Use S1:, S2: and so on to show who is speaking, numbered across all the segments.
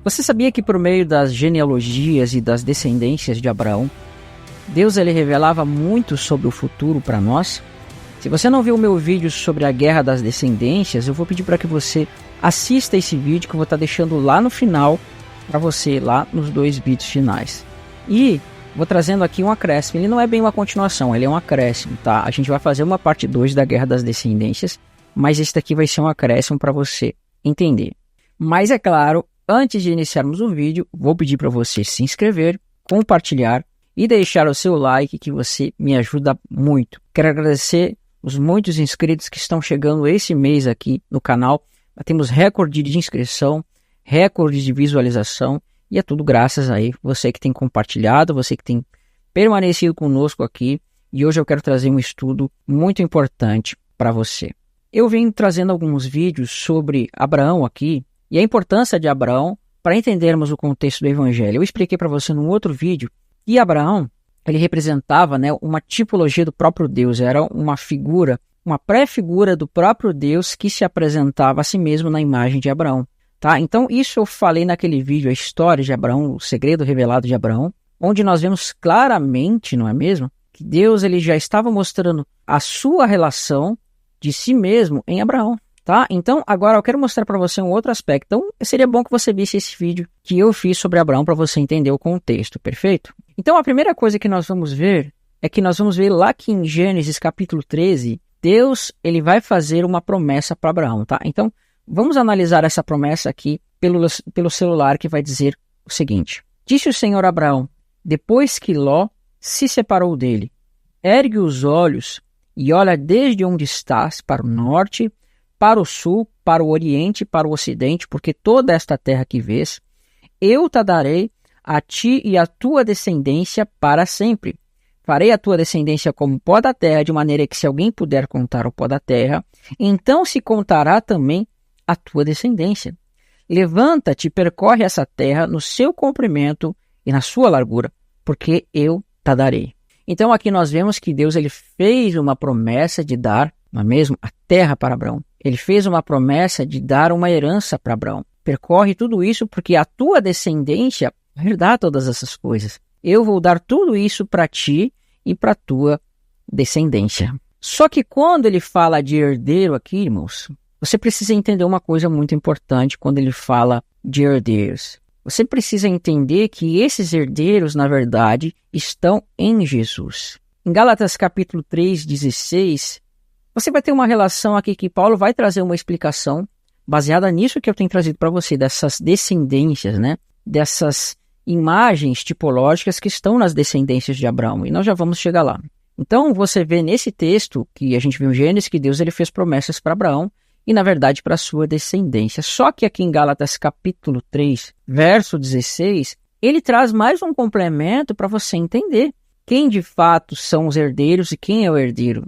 S1: Você sabia que por meio das genealogias e das descendências de Abraão, Deus ele revelava muito sobre o futuro para nós? Se você não viu o meu vídeo sobre a guerra das descendências, eu vou pedir para que você assista esse vídeo que eu vou estar deixando lá no final para você, lá nos 2 vídeos finais. E vou trazendo aqui um acréscimo, ele não é bem uma continuação, ele é um acréscimo, tá? A gente vai fazer uma parte 2 da guerra das descendências, mas esse daqui vai ser um acréscimo para você entender. Mas é claro, antes de iniciarmos o vídeo, vou pedir para você se inscrever, compartilhar e deixar o seu like, que você me ajuda muito. Quero agradecer os muitos inscritos que estão chegando esse mês aqui no canal. Temos recorde de inscrição, recorde de visualização, e é tudo graças a você que tem compartilhado, você que tem permanecido conosco aqui. E hoje eu quero trazer um estudo muito importante para você. Eu venho trazendo alguns vídeos sobre Abraão aqui, e a importância de Abraão para entendermos o contexto do Evangelho. Eu expliquei para você num outro vídeo que Abraão ele representava, uma tipologia do próprio Deus, era uma figura, uma pré-figura do próprio Deus que se apresentava a si mesmo na imagem de Abraão. Tá? Então isso eu falei naquele vídeo, a história de Abraão, o segredo revelado de Abraão, onde nós vemos claramente, não é mesmo, que Deus ele já estava mostrando a sua relação de si mesmo em Abraão. Tá? Então, agora eu quero mostrar para você um outro aspecto. Então, seria bom que você visse esse vídeo que eu fiz sobre Abraão para você entender o contexto, perfeito? Então, a primeira coisa que nós vamos ver é que nós vamos ver lá que em Gênesis capítulo 13, Deus ele vai fazer uma promessa para Abraão, tá? Então, vamos analisar essa promessa aqui pelo celular, que vai dizer o seguinte. Disse o Senhor a Abraão, depois que Ló se separou dele, ergue os olhos e olha desde onde estás para o norte, para o sul, para o oriente, para o ocidente, porque toda esta terra que vês, eu te darei a ti e a tua descendência para sempre. Farei a tua descendência como o pó da terra, de maneira que se alguém puder contar o pó da terra, então se contará também a tua descendência. Levanta-te e percorre essa terra no seu comprimento e na sua largura, porque eu te darei. Então aqui nós vemos que Deus ele fez uma promessa de dar, não é mesmo, a terra para Abraão. Ele fez uma promessa de dar uma herança para Abraão. Percorre tudo isso porque a tua descendência vai herdar todas essas coisas. Eu vou dar tudo isso para ti e para a tua descendência. Só que quando ele fala de herdeiro aqui, irmãos, você precisa entender uma coisa muito importante quando ele fala de herdeiros. Você precisa entender que esses herdeiros, na verdade, estão em Jesus. Em Gálatas capítulo 3:16, você vai ter uma relação aqui que Paulo vai trazer uma explicação baseada nisso que eu tenho trazido para você, dessas descendências, dessas imagens tipológicas que estão nas descendências de Abraão. E nós já vamos chegar lá. Então, você vê nesse texto que a gente viu em Gênesis que Deus ele fez promessas para Abraão e, na verdade, para a sua descendência. Só que aqui em Gálatas capítulo 3, verso 16, ele traz mais um complemento para você entender quem de fato são os herdeiros e quem é o herdeiro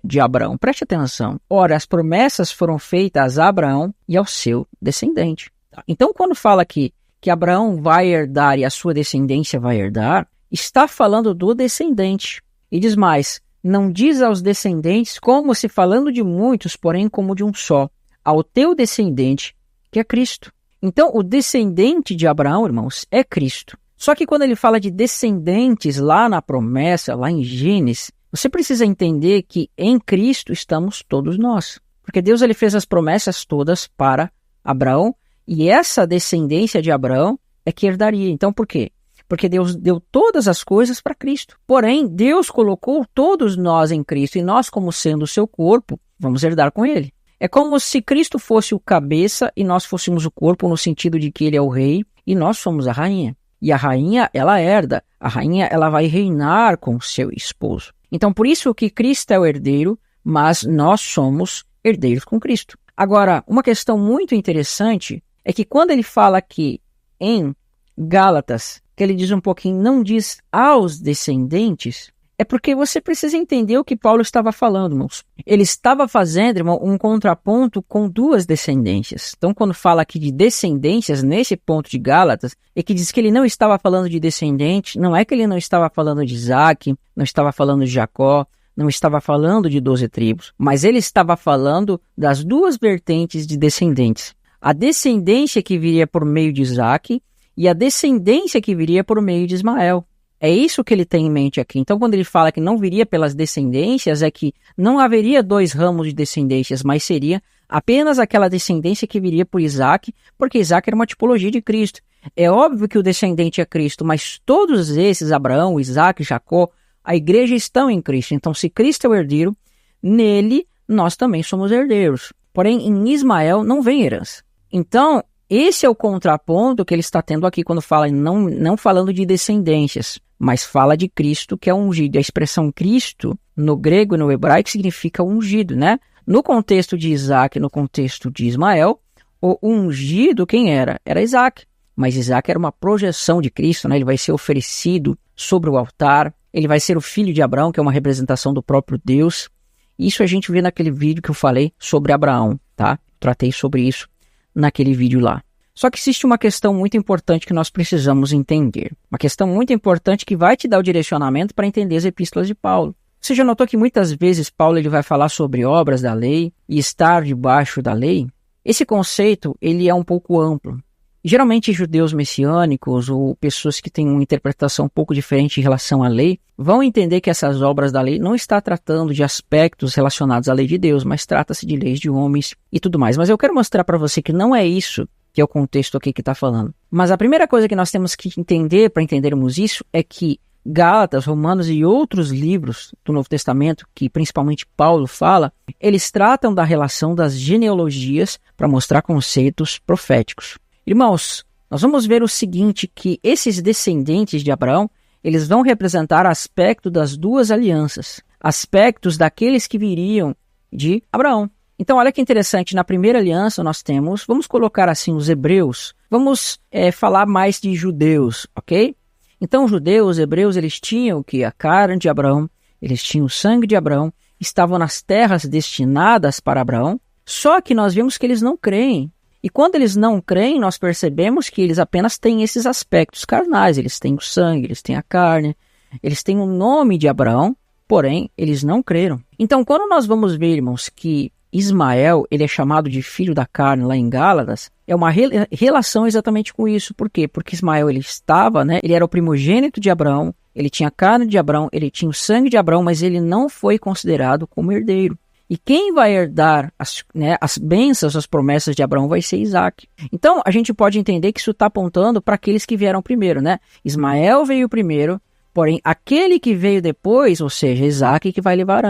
S1: de Abraão. Preste atenção. Ora, as promessas foram feitas a Abraão e ao seu descendente. Então, quando fala aqui que Abraão vai herdar e a sua descendência vai herdar, está falando do descendente. E diz mais, não diz aos descendentes como se falando de muitos, porém como de um só, ao teu descendente, que é Cristo. Então, o descendente de Abraão, irmãos, é Cristo. Só que quando ele fala de descendentes lá na promessa, lá em Gênesis, você precisa entender que em Cristo estamos todos nós. Porque Deus ele fez as promessas todas para Abraão e essa descendência de Abraão é que herdaria. Então por quê? Porque Deus deu todas as coisas para Cristo. Porém, Deus colocou todos nós em Cristo e nós, como sendo o seu corpo, vamos herdar com ele. É como se Cristo fosse o cabeça e nós fôssemos o corpo, no sentido de que ele é o rei e nós somos a rainha. E a rainha, ela herda. A rainha, ela vai reinar com seu esposo. Então, por isso que Cristo é o herdeiro, mas nós somos herdeiros com Cristo. Agora, uma questão muito interessante é que quando ele fala aqui em Gálatas, que ele diz um pouquinho, não diz aos descendentes, é porque você precisa entender o que Paulo estava falando, irmãos. Ele estava fazendo, irmão, um contraponto com duas descendências. Então, quando fala aqui de descendências, nesse ponto de Gálatas, é que diz que ele não estava falando de descendente, não é que ele não estava falando de Isaac, não estava falando de Jacó, não estava falando de 12 tribos, mas ele estava falando das duas vertentes de descendentes. a descendência que viria por meio de Isaac e a descendência que viria por meio de Ismael. É isso que ele tem em mente aqui. Então, quando ele fala que não viria pelas descendências, é que não haveria 2 ramos de descendências, mas seria apenas aquela descendência que viria por Isaac, porque Isaac era uma tipologia de Cristo. É óbvio que o descendente é Cristo, mas todos esses, Abraão, Isaac, Jacó, a igreja estão em Cristo. Então, se Cristo é o herdeiro, nele nós também somos herdeiros. Porém, em Ismael não vem herança. Então, esse é o contraponto que ele está tendo aqui quando fala, não falando de descendências, mas fala de Cristo, que é ungido. A expressão Cristo, no grego e no hebraico, significa ungido, né? No contexto de Isaac, no contexto de Ismael, o ungido, quem era? Era Isaac. Mas Isaac era uma projeção de Cristo, né? Ele vai ser oferecido sobre o altar, ele vai ser o filho de Abraão, que é uma representação do próprio Deus. Isso a gente vê naquele vídeo que eu falei sobre Abraão, tá? Tratei sobre isso naquele vídeo lá. Só que existe uma questão muito importante que nós precisamos entender. Uma questão muito importante que vai te dar o direcionamento para entender as epístolas de Paulo. Você já notou que muitas vezes Paulo ele vai falar sobre obras da lei e estar debaixo da lei? Esse conceito ele é um pouco amplo. Geralmente judeus messiânicos ou pessoas que têm uma interpretação um pouco diferente em relação à lei vão entender que essas obras da lei não está tratando de aspectos relacionados à lei de Deus, mas trata-se de leis de homens e tudo mais. Mas eu quero mostrar para você que não é isso que é o contexto aqui que está falando. Mas a primeira coisa que nós temos que entender para entendermos isso é que Gálatas, Romanos e outros livros do Novo Testamento, que principalmente Paulo fala, eles tratam da relação das genealogias para mostrar conceitos proféticos. Irmãos, nós vamos ver o seguinte, que esses descendentes de Abraão, eles vão representar aspecto das 2 alianças, aspectos daqueles que viriam de Abraão. Então, olha que interessante, na primeira aliança nós temos, vamos colocar assim os hebreus, vamos falar mais de judeus, ok? Então, os judeus, os hebreus, eles tinham que a carne de Abraão, eles tinham o sangue de Abraão, estavam nas terras destinadas para Abraão, só que nós vemos que eles não creem. E quando eles não creem, nós percebemos que eles apenas têm esses aspectos carnais. Eles têm o sangue, eles têm a carne, eles têm o nome de Abraão, porém, eles não creram. Então, quando nós vamos ver, irmãos, que Ismael, ele é chamado de filho da carne lá em Gálatas, é uma relação exatamente com isso. Por quê? Porque Ismael, ele estava, né? Ele era o primogênito de Abraão, ele tinha a carne de Abraão, ele tinha o sangue de Abraão, mas ele não foi considerado como herdeiro. E quem vai herdar as bênçãos, as promessas de Abraão vai ser Isaac. Então, a gente pode entender que isso está apontando para aqueles que vieram primeiro, né? Ismael veio primeiro, porém, aquele que veio depois, ou seja, Isaac, que vai levar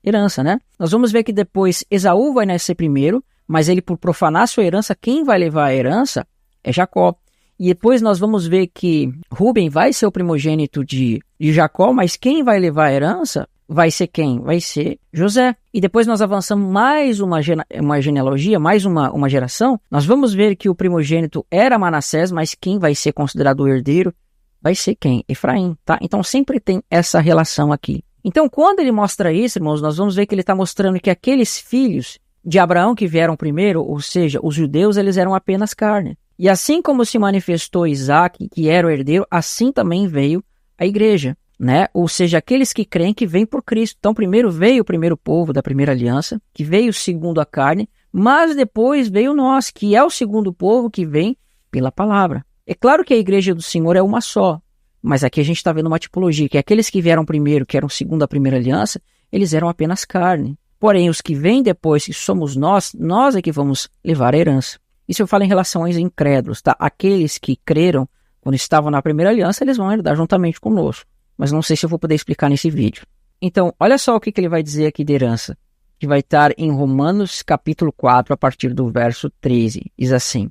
S1: herança, né? Nós vamos ver que depois Esaú vai nascer primeiro, mas ele, por profanar sua herança, quem vai levar a herança é Jacó. E depois nós vamos ver que Rúben vai ser o primogênito de Jacó, mas quem vai levar a herança vai ser quem? Vai ser José. E depois nós avançamos mais uma genealogia, mais uma geração. Nós vamos ver que o primogênito era Manassés, mas quem vai ser considerado o herdeiro vai ser quem? Efraim, tá? Então sempre tem essa relação aqui. Então quando ele mostra isso, irmãos, nós vamos ver que ele está mostrando que aqueles filhos de Abraão que vieram primeiro, ou seja, os judeus, eles eram apenas carne. E assim como se manifestou Isaac, que era o herdeiro, assim também veio a igreja. Né? Ou seja, aqueles que creem que vêm por Cristo. Então, primeiro veio o primeiro povo da primeira aliança, que veio segundo a carne, mas depois veio nós, que é o segundo povo que vem pela palavra. É claro que a igreja do Senhor é uma só, mas aqui a gente está vendo uma tipologia, que aqueles que vieram primeiro, que eram segundo a primeira aliança, eles eram apenas carne. Porém, os que vêm depois, que somos nós é que vamos levar a herança. Isso eu falo em relação aos incrédulos, tá? Aqueles que creram quando estavam na primeira aliança, eles vão herdar juntamente conosco. Mas não sei se eu vou poder explicar nesse vídeo. Então, olha só o que ele vai dizer aqui de herança, que vai estar em Romanos capítulo 4, a partir do verso 13. Diz assim: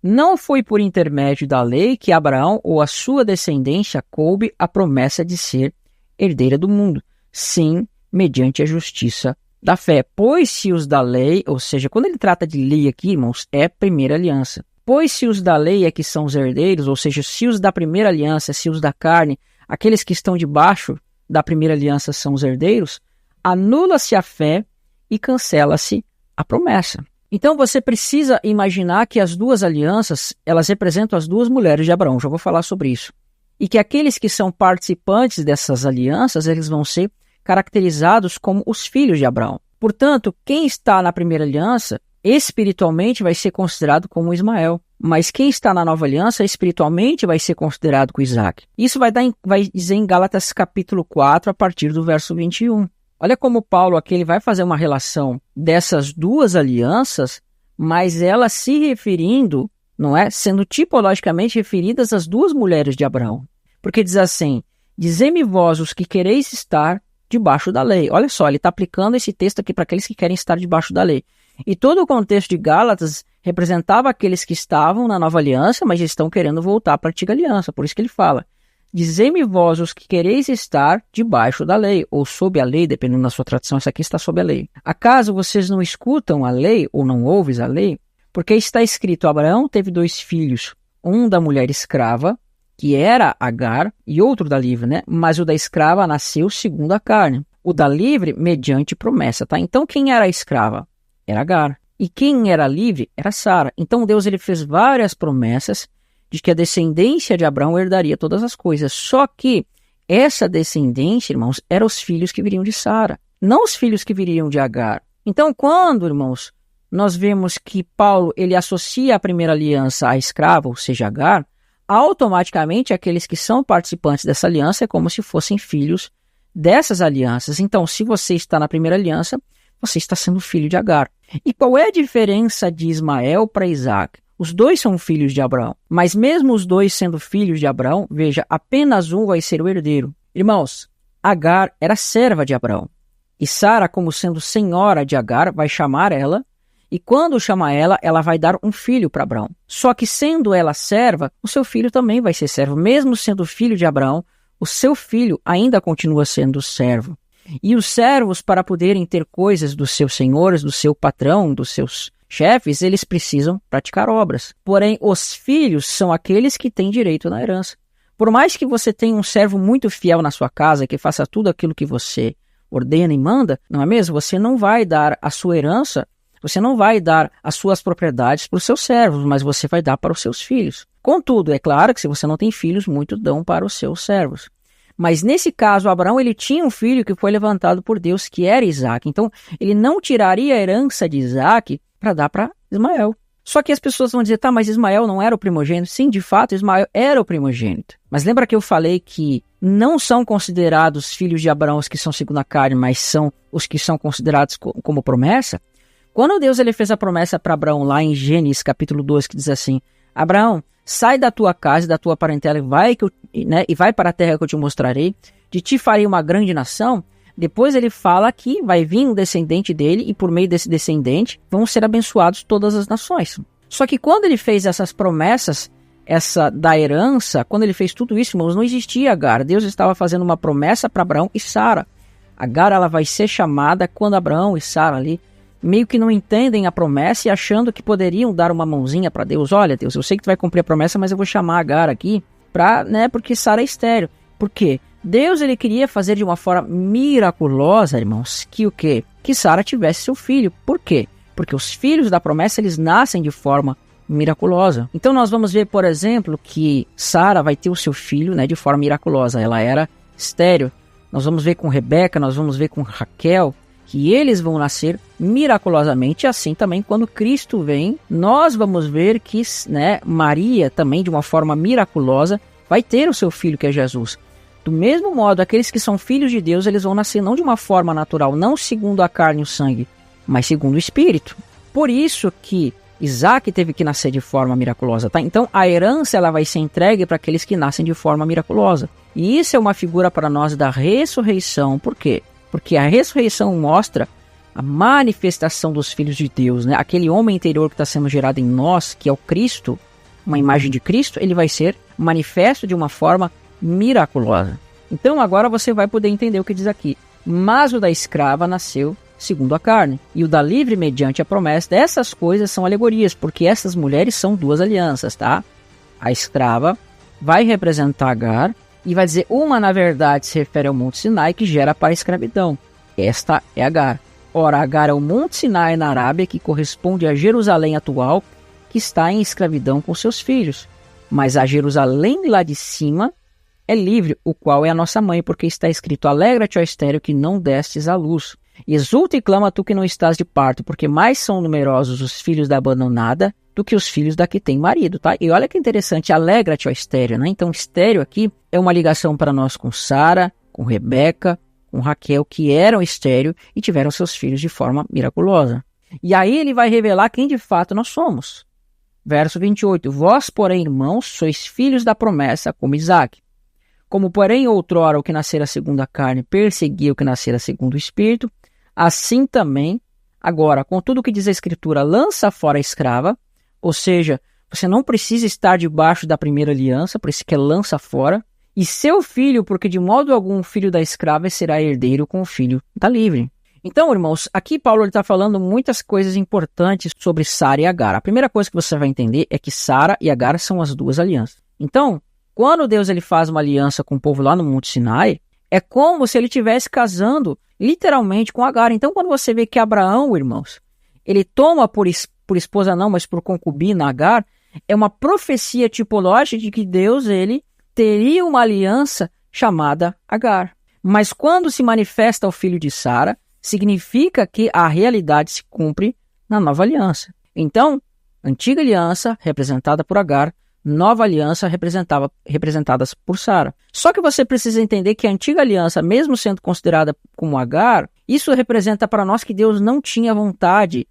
S1: não foi por intermédio da lei que Abraão ou a sua descendência coube a promessa de ser herdeira do mundo, sim, mediante a justiça da fé. Pois se os da lei, ou seja, quando ele trata de lei aqui, irmãos, é primeira aliança. Pois se os da lei é que são os herdeiros, ou seja, se os da primeira aliança, se os da carne, aqueles que estão debaixo da primeira aliança são os herdeiros, anula-se a fé e cancela-se a promessa. Então você precisa imaginar que as 2 alianças, elas representam as 2 mulheres de Abraão, já vou falar sobre isso. E que aqueles que são participantes dessas alianças, eles vão ser caracterizados como os filhos de Abraão. Portanto, quem está na primeira aliança, espiritualmente vai ser considerado como Ismael. Mas quem está na nova aliança, espiritualmente vai ser considerado com Isaac. Isso vai dizer em Gálatas capítulo 4, a partir do verso 21. Olha como Paulo aqui ele vai fazer uma relação dessas duas alianças, mas elas se referindo, não é? Sendo tipologicamente referidas às duas mulheres de Abraão. Porque diz assim, dizei-me vós os que quereis estar debaixo da lei. Olha só, ele está aplicando esse texto aqui para aqueles que querem estar debaixo da lei. E todo o contexto de Gálatas representava aqueles que estavam na nova aliança, mas estão querendo voltar para a antiga aliança. Por isso que ele fala, dizei-me vós os que quereis estar debaixo da lei, ou sob a lei, dependendo da sua tradução, essa aqui está sob a lei. Acaso vocês não escutam a lei, ou não ouves a lei? Porque está escrito, Abraão teve 2 filhos, um da mulher escrava, que era Agar, e outro da livre, né? Mas o da escrava nasceu segundo a carne. O da livre, mediante promessa, tá? Então, quem era a escrava? Era Agar. E quem era livre? Era Sara. Então, Deus ele fez várias promessas de que a descendência de Abraão herdaria todas as coisas. Só que essa descendência, irmãos, eram os filhos que viriam de Sara, não os filhos que viriam de Agar. Então, quando, irmãos, nós vemos que Paulo ele associa a primeira aliança à escrava, ou seja, Agar, automaticamente aqueles que são participantes dessa aliança é como se fossem filhos dessas alianças. Então, se você está na primeira aliança, você está sendo filho de Agar. E qual é a diferença de Ismael para Isaac? Os dois são filhos de Abraão, mas mesmo os dois sendo filhos de Abraão, veja, apenas um vai ser o herdeiro. Irmãos, Agar era serva de Abraão, e Sara, como sendo senhora de Agar, vai chamar ela, e quando chama ela, ela vai dar um filho para Abraão. Só que sendo ela serva, o seu filho também vai ser servo. Mesmo sendo filho de Abraão, o seu filho ainda continua sendo servo. E os servos, para poderem ter coisas dos seus senhores, do seu patrão, dos seus chefes, eles precisam praticar obras. Porém, os filhos são aqueles que têm direito na herança. Por mais que você tenha um servo muito fiel na sua casa, que faça tudo aquilo que você ordena e manda, não é mesmo? Você não vai dar a sua herança, você não vai dar as suas propriedades para os seus servos, mas você vai dar para os seus filhos. Contudo, é claro que se você não tem filhos, muitos dão para os seus servos. Mas nesse caso, Abraão ele tinha um filho que foi levantado por Deus, que era Isaac. Então, ele não tiraria a herança de Isaac para dar para Ismael. Só que as pessoas vão dizer, tá, mas Ismael não era o primogênito? Sim, de fato, Ismael era o primogênito. Mas lembra que eu falei que não são considerados filhos de Abraão os que são segundo a carne, mas são os que são considerados como promessa? Quando Deus ele fez a promessa para Abraão lá em Gênesis capítulo 2, que diz assim, Abraão, sai da tua casa e da tua parentela e vai para a terra que eu te mostrarei, de ti farei uma grande nação. Depois ele fala que vai vir um descendente dele e por meio desse descendente vão ser abençoados todas as nações. Só que quando ele fez essas promessas, essa da herança, quando ele fez tudo isso, irmãos, não existia Agar. Deus estava fazendo uma promessa para Abraão e Sara. Agar ela vai ser chamada quando Abraão e Sara ali meio que não entendem a promessa e achando que poderiam dar uma mãozinha para Deus. Olha, Deus, eu sei que tu vai cumprir a promessa, mas eu vou chamar Agar aqui porque Sara é estéril. Por quê? Deus ele queria fazer de uma forma miraculosa, irmãos, que o quê? Que Sara tivesse seu filho. Por quê? Porque os filhos da promessa, eles nascem de forma miraculosa. Então nós vamos ver, por exemplo, que Sara vai ter o seu filho, de forma miraculosa. Ela era estéril. Nós vamos ver com Rebeca, nós vamos ver com Raquel, que eles vão nascer miraculosamente. Assim também quando Cristo vem, nós vamos ver que Maria também de uma forma miraculosa vai ter o seu filho que é Jesus. Do mesmo modo, aqueles que são filhos de Deus, eles vão nascer não de uma forma natural, não segundo a carne e o sangue, mas segundo o Espírito. Por isso que Isaac teve que nascer de forma miraculosa, tá? Então a herança ela vai ser entregue para aqueles que nascem de forma miraculosa. E isso é uma figura para nós da ressurreição. Por quê? Porque a ressurreição mostra a manifestação dos filhos de Deus, Aquele homem interior que está sendo gerado em nós, que é o Cristo, uma imagem de Cristo, ele vai ser manifesto de uma forma miraculosa. Então agora você vai poder entender o que diz aqui. Mas o da escrava nasceu segundo a carne, e o da livre mediante a promessa. Essas coisas são alegorias, porque essas mulheres são duas alianças, tá? A escrava vai representar Agar, e vai dizer, uma na verdade se refere ao Monte Sinai, que gera para a escravidão. Esta é Agar. Ora, Agar é o Monte Sinai na Arábia, que corresponde a Jerusalém atual, que está em escravidão com seus filhos. Mas a Jerusalém lá de cima é livre, o qual é a nossa mãe, porque está escrito, alegra-te, ó estéril, que não destes à luz. Exulta e clama tu que não estás de parto, porque mais são numerosos os filhos da abandonada do que os filhos da que tem marido, tá? E olha que interessante, alegra-te, ó estéreo, né? Então, estéreo aqui é uma ligação para nós com Sara, com Rebeca, com Raquel, que eram estéreo e tiveram seus filhos de forma miraculosa. E aí ele vai revelar quem de fato nós somos. Verso 28, vós, porém, irmãos, sois filhos da promessa, como Isaque. Como, porém, outrora o que nascera segundo a carne perseguia o que nascera segundo o Espírito, assim também, agora, com tudo o que diz a Escritura, lança fora a escrava, ou seja, você não precisa estar debaixo da primeira aliança, por isso que é lança fora, e seu filho, porque de modo algum o filho da escrava será herdeiro com o filho da livre. Então, irmãos, aqui Paulo está falando muitas coisas importantes sobre Sara e Agar. A primeira coisa que você vai entender é que Sara e Agar são as duas alianças. Então, quando Deus ele faz uma aliança com o povo lá no Monte Sinai, é como se ele estivesse casando literalmente com Agar. Então, quando você vê que Abraão, irmãos, ele toma por esposa não, mas por concubina Agar, é uma profecia tipológica de que Deus ele teria uma aliança chamada Agar. Mas quando se manifesta o filho de Sara, significa que a realidade se cumpre na nova aliança. Então, antiga aliança representada por Agar, nova aliança representadas por Sara. Só que você precisa entender que a antiga aliança, mesmo sendo considerada como Agar, isso representa para nós que Deus não tinha vontade.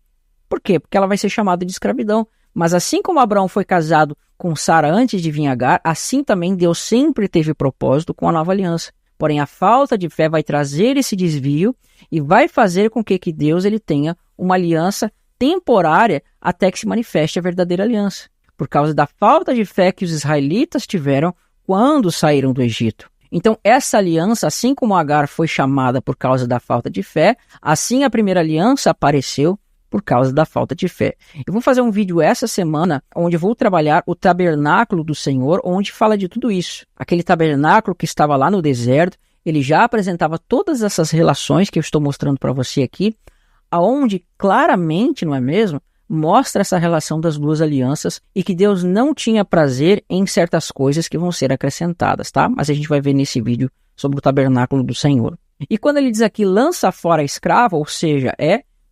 S1: Por quê? Porque ela vai ser chamada de escravidão. Mas assim como Abraão foi casado com Sara antes de vir Agar, assim também Deus sempre teve propósito com a nova aliança. Porém, a falta de fé vai trazer esse desvio e vai fazer com que Deus ele tenha uma aliança temporária até que se manifeste a verdadeira aliança. Por causa da falta de fé que os israelitas tiveram quando saíram do Egito. Então, essa aliança, assim como Agar foi chamada por causa da falta de fé, assim a primeira aliança apareceu por causa da falta de fé. Eu vou fazer um vídeo essa semana onde vou trabalhar o tabernáculo do Senhor, onde fala de tudo isso. Aquele tabernáculo que estava lá no deserto, ele já apresentava todas essas relações que eu estou mostrando para você aqui, aonde claramente, não é mesmo, mostra essa relação das duas alianças e que Deus não tinha prazer em certas coisas que vão ser acrescentadas, tá? Mas a gente vai ver nesse vídeo sobre o tabernáculo do Senhor. E quando ele diz aqui, lança fora a escrava, ou seja,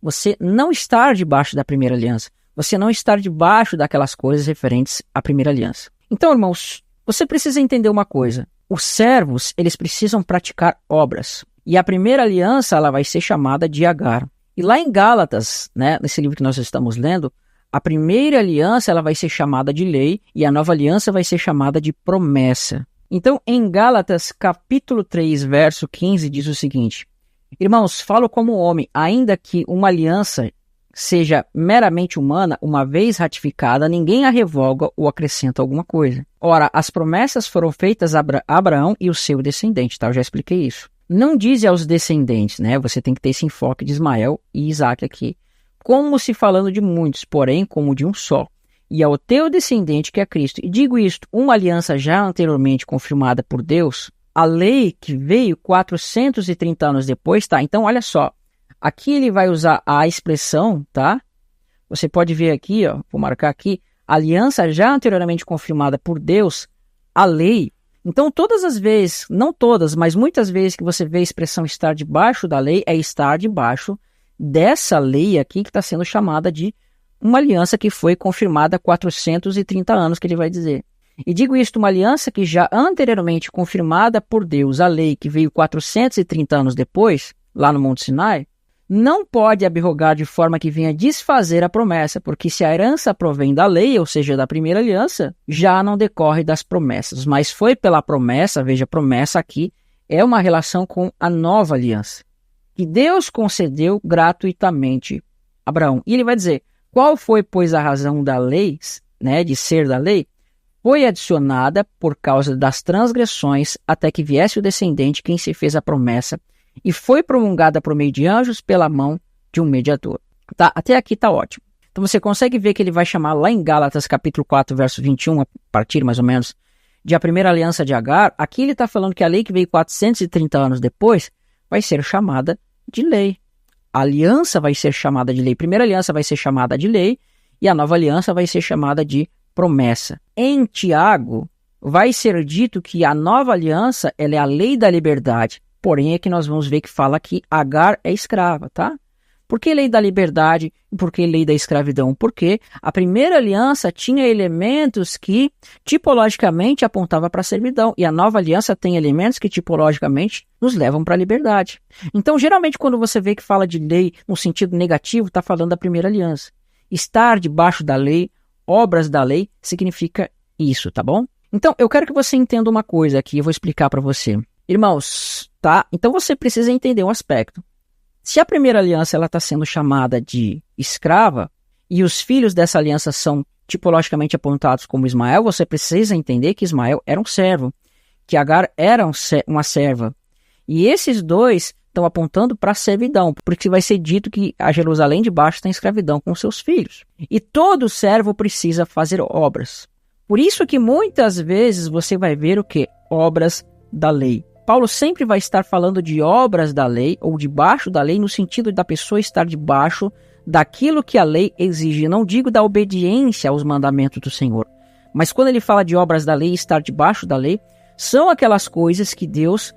S1: você não estar debaixo da primeira aliança. Você não estar debaixo daquelas coisas referentes à primeira aliança. Então, irmãos, você precisa entender uma coisa. Os servos, eles precisam praticar obras. E a primeira aliança, ela vai ser chamada de Agar. E lá em Gálatas, né, nesse livro que nós estamos lendo, a primeira aliança, ela vai ser chamada de lei e a nova aliança vai ser chamada de promessa. Então, em Gálatas, capítulo 3, verso 15, diz o seguinte: irmãos, falo como homem, ainda que uma aliança seja meramente humana, uma vez ratificada, ninguém a revoga ou acrescenta alguma coisa. Ora, as promessas foram feitas a Abraão e o seu descendente, tá? Eu já expliquei isso. Não diz aos descendentes, né? Você tem que ter esse enfoque de Ismael e Isaque aqui. Como se falando de muitos, porém como de um só. E ao teu descendente que é Cristo. E digo isto, uma aliança já anteriormente confirmada por Deus, a lei que veio 430 anos depois, tá? Então, olha só. Aqui ele vai usar a expressão, tá? Você pode ver aqui, ó, vou marcar aqui, aliança já anteriormente confirmada por Deus, a lei. Então, todas as vezes, não todas, mas muitas vezes que você vê a expressão estar debaixo da lei, é estar debaixo dessa lei aqui que está sendo chamada de uma aliança que foi confirmada há 430 anos, que ele vai dizer. E digo isto, uma aliança que já anteriormente confirmada por Deus, a lei que veio 430 anos depois, lá no Monte Sinai, não pode abrogar de forma que venha desfazer a promessa, porque se a herança provém da lei, ou seja, da primeira aliança, já não decorre das promessas, mas foi pela promessa, veja, promessa aqui, é uma relação com a nova aliança, que Deus concedeu gratuitamente a Abraão. E ele vai dizer, qual foi, pois, a razão da lei, né, de ser da lei? Foi adicionada por causa das transgressões até que viesse o descendente quem se fez a promessa, e foi promulgada por meio de anjos pela mão de um mediador. Tá? Até aqui está ótimo. Então você consegue ver que ele vai chamar lá em Gálatas capítulo 4, verso 21, a partir mais ou menos, de a primeira aliança de Agar. Aqui ele está falando que a lei que veio 430 anos depois vai ser chamada de lei. A aliança vai ser chamada de lei. A primeira aliança vai ser chamada de lei e a nova aliança vai ser chamada de promessa. Em Tiago vai ser dito que a nova aliança ela é a lei da liberdade. porém é que nós vamos ver que fala que Agar é escrava, tá? Por que lei da liberdade e por que lei da escravidão? Porque a primeira aliança tinha elementos que tipologicamente apontavam para a servidão e a nova aliança tem elementos que tipologicamente nos levam para a liberdade. Então, geralmente, quando você vê que fala de lei no sentido negativo, está falando da primeira aliança. Estar debaixo da lei, obras da lei, significa isso, tá bom? Então, eu quero que você entenda uma coisa aqui, eu vou explicar para você. Irmãos, tá? Então você precisa entender um aspecto. Se a primeira aliança está sendo chamada de escrava e os filhos dessa aliança são tipologicamente apontados como Ismael, você precisa entender que Ismael era um servo, que Agar era uma serva. E esses dois estão apontando para a servidão, porque vai ser dito que a Jerusalém de baixo está em escravidão com seus filhos. E todo servo precisa fazer obras. Por isso que muitas vezes você vai ver o quê? Obras da lei. Paulo sempre vai estar falando de obras da lei ou debaixo da lei no sentido da pessoa estar debaixo daquilo que a lei exige. Não digo da obediência aos mandamentos do Senhor, mas quando ele fala de obras da lei e estar debaixo da lei, são aquelas coisas que Deus,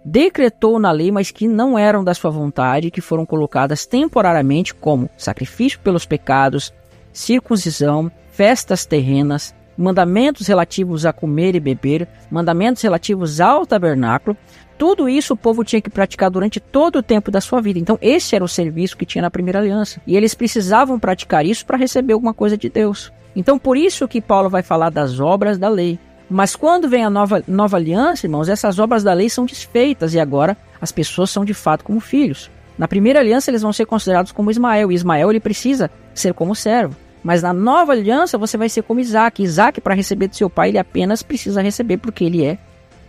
S1: decretou na lei, mas que não eram da sua vontade, que foram colocadas temporariamente como sacrifício pelos pecados, circuncisão, festas terrenas, mandamentos relativos a comer e beber, mandamentos relativos ao tabernáculo. Tudo isso o povo tinha que praticar durante todo o tempo da sua vida. Então esse era o serviço que tinha na primeira aliança. E eles precisavam praticar isso para receber alguma coisa de Deus. Então por isso que Paulo vai falar das obras da lei. Mas quando vem a nova aliança, irmãos, essas obras da lei são desfeitas e agora as pessoas são de fato como filhos. Na primeira aliança eles vão ser considerados como Ismael. E Ismael ele precisa ser como servo. Mas na nova aliança você vai ser como Isaac. Isaac, para receber do seu pai, ele apenas precisa receber porque ele é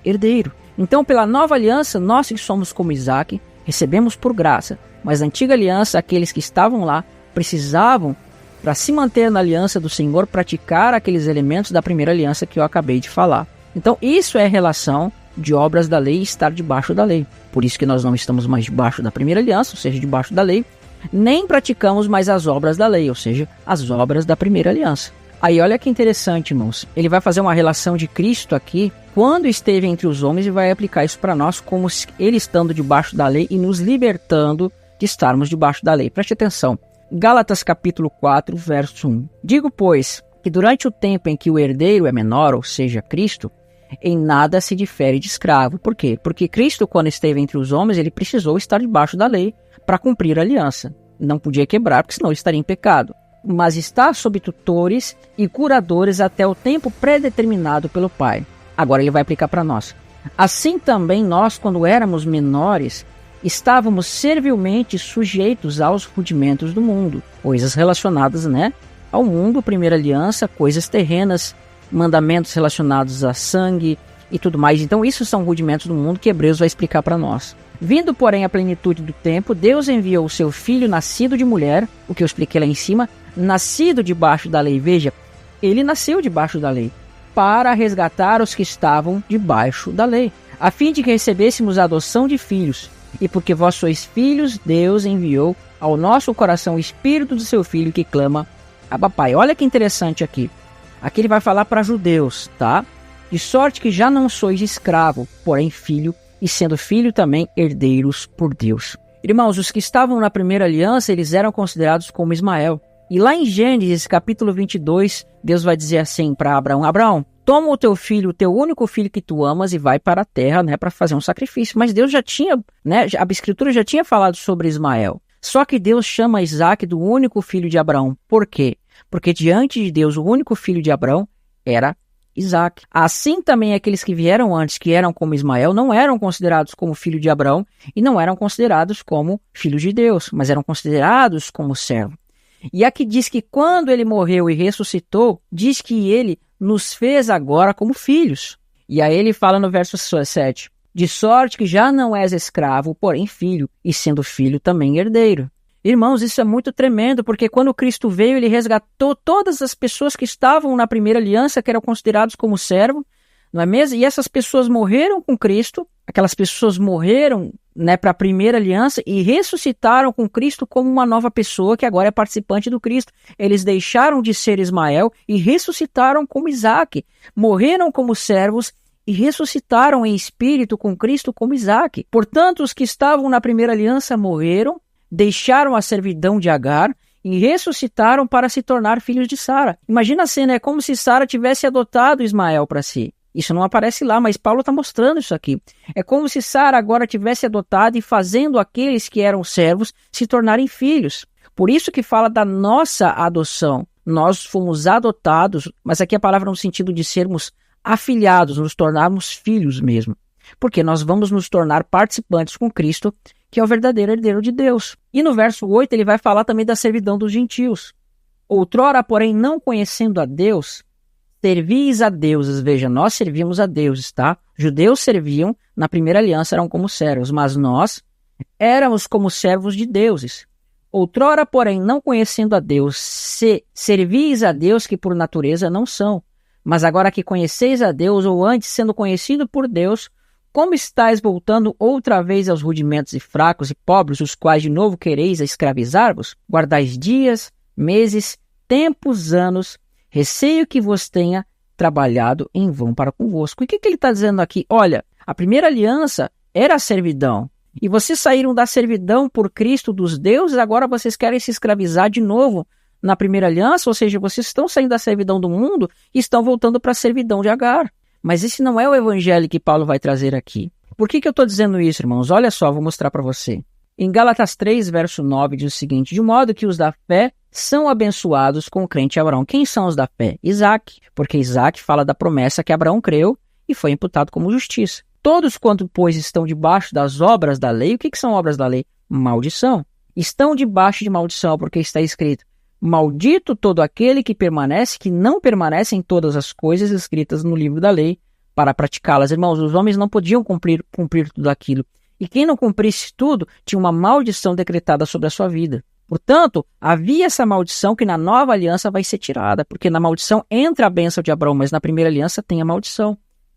S1: herdeiro. Então, pela nova aliança, nós que somos como Isaac, recebemos por graça. Mas na antiga aliança, aqueles que estavam lá precisavam, para se manter na aliança do Senhor, praticar aqueles elementos da primeira aliança que eu acabei de falar. Então, isso é a relação de obras da lei e estar debaixo da lei. Por isso que nós não estamos mais debaixo da primeira aliança, ou seja, debaixo da lei, nem praticamos mais as obras da lei, ou seja, as obras da primeira aliança. Aí olha que interessante, irmãos. Ele vai fazer uma relação de Cristo aqui, quando esteve entre os homens, e vai aplicar isso para nós, como ele estando debaixo da lei e nos libertando de estarmos debaixo da lei. Preste atenção. Gálatas capítulo 4, verso 1. Digo, pois, que durante o tempo em que o herdeiro é menor, ou seja, Cristo, em nada se difere de escravo. Por quê? Porque Cristo, quando esteve entre os homens, ele precisou estar debaixo da lei para cumprir a aliança. Não podia quebrar, porque senão ele estaria em pecado. Mas está sob tutores e curadores até o tempo predeterminado pelo Pai. Agora ele vai aplicar para nós. Assim também nós, quando éramos menores, estávamos servilmente sujeitos aos rudimentos do mundo. Coisas relacionadas, ao mundo, primeira aliança, coisas terrenas, mandamentos relacionados a sangue e tudo mais. Então isso são rudimentos do mundo que Hebreus vai explicar para nós. Vindo, porém, a plenitude do tempo, Deus enviou o seu filho nascido de mulher, o que eu expliquei lá em cima, nascido debaixo da lei. Veja, ele nasceu debaixo da lei, para resgatar os que estavam debaixo da lei, a fim de que recebêssemos a adoção de filhos. E porque vós sois filhos, Deus enviou ao nosso coração o Espírito do seu Filho que clama, Abba Pai. Olha que interessante aqui. Aqui ele vai falar para judeus, tá? De sorte que já não sois escravo, porém filho, e sendo filho também herdeiros por Deus. Irmãos, os que estavam na primeira aliança, eles eram considerados como Ismael. E lá em Gênesis, capítulo 22, Deus vai dizer assim para Abraão, Abraão, toma o teu filho, o teu único filho que tu amas e vai para a terra, para fazer um sacrifício. Mas Deus já tinha, a Escritura já tinha falado sobre Ismael. Só que Deus chama Isaac do único filho de Abraão. Por quê? Porque diante de Deus, o único filho de Abraão era Isaac. Assim também aqueles que vieram antes, que eram como Ismael, não eram considerados como filho de Abraão e não eram considerados como filhos de Deus, mas eram considerados como servo. E aqui diz que quando ele morreu e ressuscitou, diz que ele nos fez agora como filhos. E aí ele fala no verso 7, de sorte que já não és escravo, porém filho, e sendo filho também herdeiro. Irmãos, isso é muito tremendo, porque quando Cristo veio, ele resgatou todas as pessoas que estavam na primeira aliança, que eram considerados como servo, não é mesmo? E essas pessoas morreram com Cristo, aquelas pessoas morreram para a primeira aliança e ressuscitaram com Cristo como uma nova pessoa que agora é participante do Cristo. Eles deixaram de ser Ismael e ressuscitaram como Isaac, morreram como servos e ressuscitaram em espírito com Cristo como Isaque. Portanto, os que estavam na primeira aliança morreram, deixaram a servidão de Agar e ressuscitaram para se tornar filhos de Sara. Imagina a cena, é como se Sara tivesse adotado Ismael para si. Isso não aparece lá, mas Paulo está mostrando isso aqui. É como se Sara agora tivesse adotado e fazendo aqueles que eram servos se tornarem filhos. Por isso que fala da nossa adoção. Nós fomos adotados, mas aqui a palavra no sentido de sermos afilhados, nos tornarmos filhos mesmo. Porque nós vamos nos tornar participantes com Cristo, que é o verdadeiro herdeiro de Deus. E no verso 8 ele vai falar também da servidão dos gentios. Outrora, porém, não conhecendo a Deus, servis a deuses. Veja, nós servimos a deuses, tá? Judeus serviam, na primeira aliança eram como servos, mas nós éramos como servos de deuses. Outrora, porém, não conhecendo a Deus, servis a Deus que por natureza não são. Mas agora que conheceis a Deus, ou antes sendo conhecido por Deus, como estáis voltando outra vez aos rudimentos e fracos e pobres, os quais de novo quereis escravizar-vos? Guardais dias, meses, tempos, anos, receio que vos tenha trabalhado em vão para convosco. E o que ele está dizendo aqui? Olha, a primeira aliança era a servidão. E vocês saíram da servidão por Cristo dos deuses, agora vocês querem se escravizar de novo na primeira aliança, ou seja, vocês estão saindo da servidão do mundo e estão voltando para a servidão de Agar. Mas esse não é o evangelho que Paulo vai trazer aqui. Por que eu estou dizendo isso, irmãos? Olha só, vou mostrar para você. Em Gálatas 3, verso 9, diz o seguinte: de modo que os da fé são abençoados com o crente Abraão. Quem são os da fé? Isaque, porque Isaque fala da promessa que Abraão creu e foi imputado como justiça. Todos quanto, pois, estão debaixo das obras da lei, o que são obras da lei? Maldição. Estão debaixo de maldição, porque está escrito: maldito todo aquele que permanece, que não permanece em todas as coisas escritas no livro da lei, para praticá-las. Irmãos, os homens não podiam cumprir tudo aquilo. E quem não cumprisse tudo, tinha uma maldição decretada sobre a sua vida. Portanto, havia essa maldição que na nova aliança vai ser tirada, porque na maldição entra a bênção de Abraão, mas na primeira aliança tem a maldição.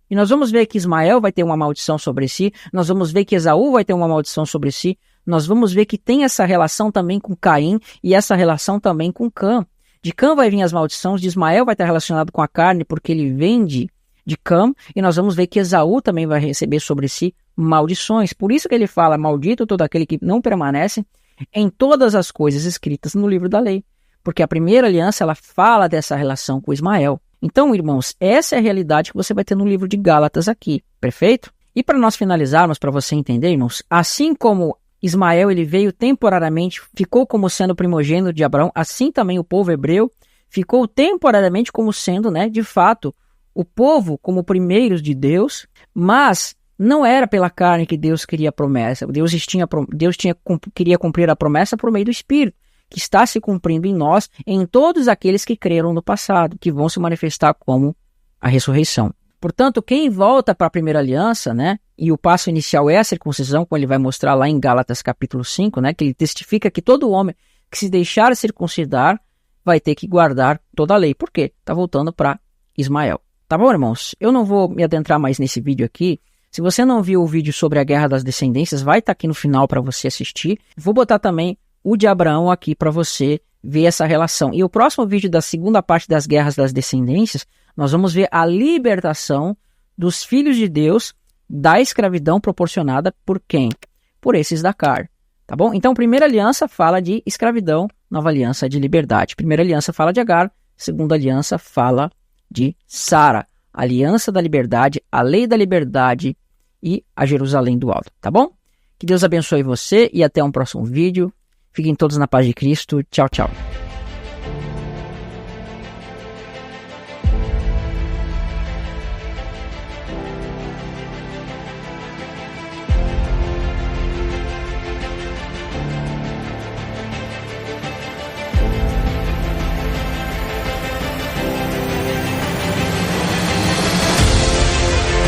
S1: E nós vamos ver que Ismael vai ter uma maldição sobre si, nós vamos ver que Esaú vai ter uma maldição sobre si, nós vamos ver que tem essa relação também com Caim e essa relação também com Cã. De Cã vai vir as maldições, de Ismael vai estar relacionado com a carne, porque ele vem de Cã, e nós vamos ver que Esaú também vai receber sobre si maldições. Por isso que ele fala: maldito todo aquele que não permanece em todas as coisas escritas no livro da lei. Porque a primeira aliança, ela fala dessa relação com Ismael. Então, irmãos, essa é a realidade que você vai ter no livro de Gálatas aqui, perfeito? E para nós finalizarmos, para você entender, irmãos, assim como Ismael ele veio temporariamente, ficou como sendo primogênito de Abraão, assim também o povo hebreu ficou temporariamente como sendo, de fato, o povo como primeiros de Deus, mas não era pela carne que Deus queria a promessa. Deus queria cumprir a promessa por meio do Espírito, que está se cumprindo em nós, em todos aqueles que creram no passado, que vão se manifestar como a ressurreição. Portanto, quem volta para a primeira aliança, e o passo inicial é a circuncisão, como ele vai mostrar lá em Gálatas capítulo 5, que ele testifica que todo homem que se deixar circuncidar vai ter que guardar toda a lei. Por quê? Está voltando para Ismael. Tá bom, irmãos? Eu não vou me adentrar mais nesse vídeo aqui. Se você não viu o vídeo sobre a Guerra das Descendências, vai estar aqui no final para você assistir. Vou botar também o de Abraão aqui para você ver essa relação. E o próximo vídeo da segunda parte das Guerras das Descendências, nós vamos ver a libertação dos filhos de Deus da escravidão proporcionada por quem? Por esses da carne. Tá bom? Então, primeira aliança fala de escravidão, nova aliança de liberdade. Primeira aliança fala de Agar, segunda aliança fala de Sara. Aliança da liberdade, a lei da liberdade e a Jerusalém do alto. Tá bom? Que Deus abençoe você e até um próximo vídeo. Fiquem todos na paz de Cristo. Tchau, tchau.